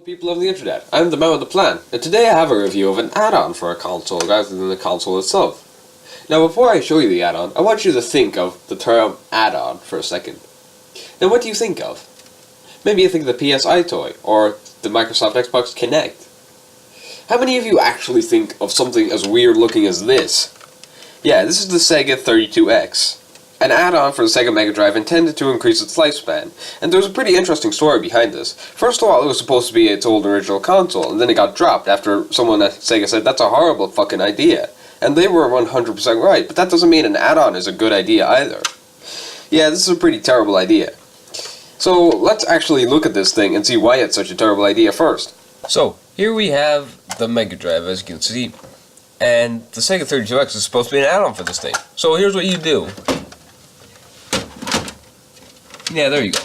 People of the internet, I'm the man with the plan, and today I have a review of an add-on for a console rather than the console itself. Now before I show you the add-on, I want you to think of the term add-on for a second. Now what do you think of? Maybe you think of the PSI toy, or the Microsoft Xbox Kinect. How many of you actually think of something as weird looking as this? Yeah, this is the SEGA 32X. An add-on for the SEGA Mega Drive intended to increase its lifespan, and there's a pretty interesting story behind this. First of all, it was supposed to be its old original console, and then it got dropped after someone at SEGA said, "That's a horrible fucking idea." And they were 100% right, but that doesn't mean an add-on is a good idea either. Yeah, this is a pretty terrible idea. So let's actually look at this thing and see why it's such a terrible idea first. So, here we have the Mega Drive, as you can see, and the SEGA 32X is supposed to be an add-on for this thing. So here's what you do. Yeah, there you go.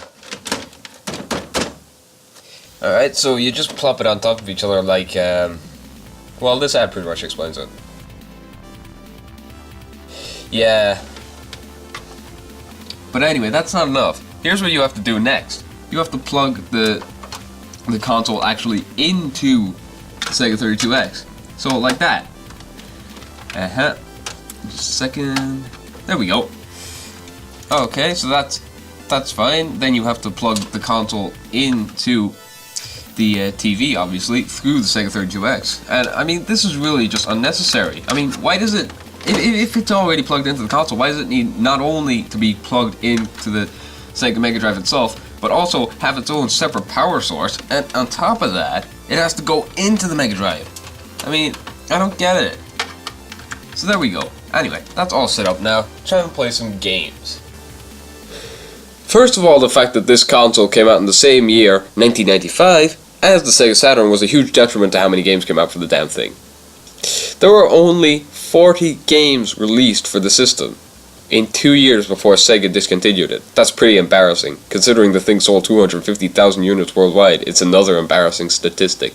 Alright, so you just plop it on top of each other like, well, this ad pretty much explains it. Yeah. But anyway, that's not enough. Here's what you have to do next. You have to plug the console actually into the SEGA 32X. So, like that. Just a second. There we go. Okay, so that's fine. Then you have to plug the console into the TV, obviously, through the SEGA 32X. And, I mean, this is really just unnecessary. I mean, why does it... If it's already plugged into the console, why does it need not only to be plugged into the SEGA Mega Drive itself, but also have its own separate power source, and on top of that, it has to go into the Mega Drive? I mean, I don't get it. So there we go. Anyway, that's all set up now. Try and play some games. First of all, the fact that this console came out in the same year, 1995, as the Sega Saturn was a huge detriment to how many games came out for the damn thing. There were only 40 games released for the system in 2 years before Sega discontinued it. That's pretty embarrassing. Considering the thing sold 250,000 units worldwide, it's another embarrassing statistic.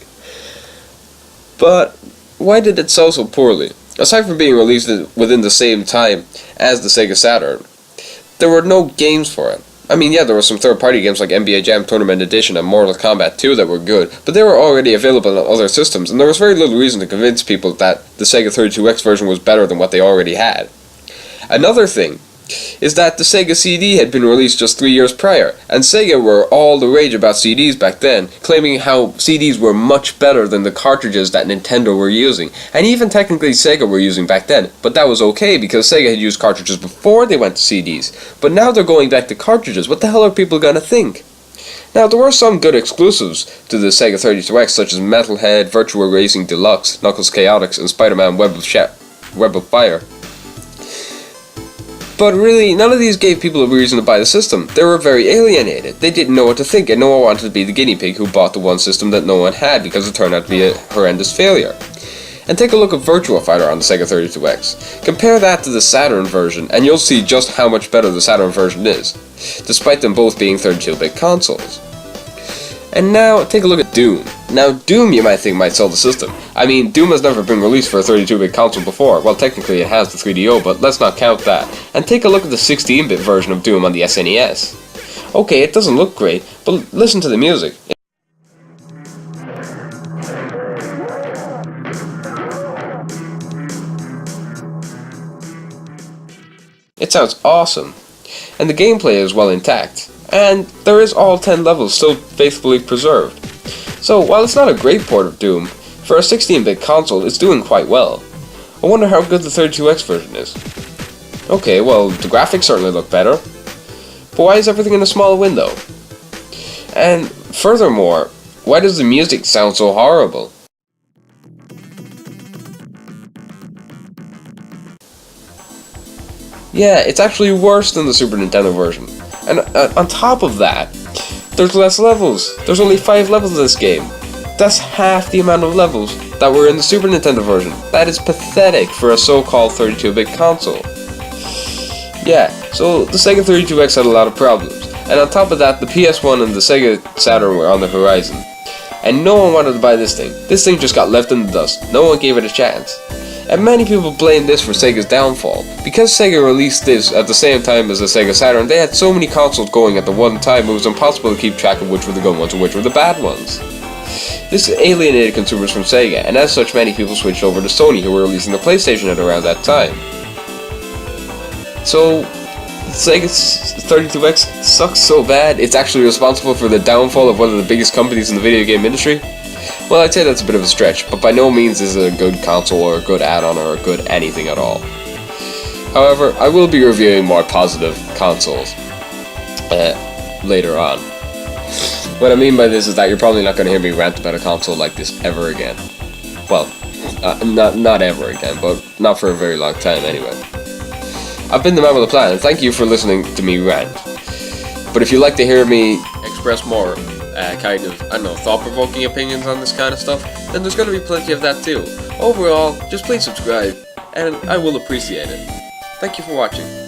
But why did it sell so poorly? Aside from being released within the same time as the Sega Saturn, there were no games for it. I mean, yeah, there were some third-party games like NBA Jam Tournament Edition and Mortal Kombat 2 that were good, but they were already available on other systems, and there was very little reason to convince people that the Sega 32X version was better than what they already had. Another thing is that the Sega CD had been released just 3 years prior, and Sega were all the rage about CDs back then, claiming how CDs were much better than the cartridges that Nintendo were using, and even technically Sega were using back then, but that was okay because Sega had used cartridges before they went to CDs, but now they're going back to cartridges. What the hell are people gonna think? Now, there were some good exclusives to the Sega 32X, such as Metalhead, Virtua Racing Deluxe, Knuckles Chaotix, and Spider-Man Web of Fire. But really, none of these gave people a reason to buy the system. They were very alienated. They didn't know what to think, and no one wanted to be the guinea pig who bought the one system that no one had because it turned out to be a horrendous failure. And take a look at Virtua Fighter on the Sega 32X. Compare that to the Saturn version, and you'll see just how much better the Saturn version is, despite them both being 32-bit consoles. And now, take a look at Doom. Now, Doom, you might think, might sell the system. I mean, Doom has never been released for a 32-bit console before. Well, technically it has the 3DO, but let's not count that. And take a look at the 16-bit version of Doom on the SNES. Okay, it doesn't look great, but listen to the music. It sounds awesome. And the gameplay is well intact. And there is all 10 levels still faithfully preserved. So while it's not a great port of Doom, for a 16-bit console it's doing quite well. I wonder how good the 32X version is. Okay, well, the graphics certainly look better. But why is everything in a small window? And furthermore, why does the music sound so horrible? Yeah, it's actually worse than the Super Nintendo version. And on top of that, there's less levels. There's only 5 levels in this game. That's half the amount of levels that were in the Super Nintendo version. That is pathetic for a so-called 32-bit console. Yeah, so the Sega 32X had a lot of problems. And on top of that, the PS1 and the Sega Saturn were on the horizon. And no one wanted to buy this thing. This thing just got left in the dust. No one gave it a chance. And many people blame this for Sega's downfall. Because Sega released this at the same time as the Sega Saturn, they had so many consoles going at the one time it was impossible to keep track of which were the good ones and which were the bad ones. This alienated consumers from Sega, and as such many people switched over to Sony, who were releasing the PlayStation at around that time. So, Sega's 32X sucks so bad, it's actually responsible for the downfall of one of the biggest companies in the video game industry? Well, I'd say that's a bit of a stretch, but by no means is it a good console or a good add-on or a good anything at all. However, I will be reviewing more positive consoles later on. What I mean by this is that you're probably not going to hear me rant about a console like this ever again. Well, not ever again, but not for a very long time anyway. I've been the man with a plan, and thank you for listening to me rant. But if you'd like to hear me express more kind of, thought-provoking opinions on this kind of stuff, then there's going to be plenty of that too. Overall, just please subscribe, and I will appreciate it. Thank you for watching.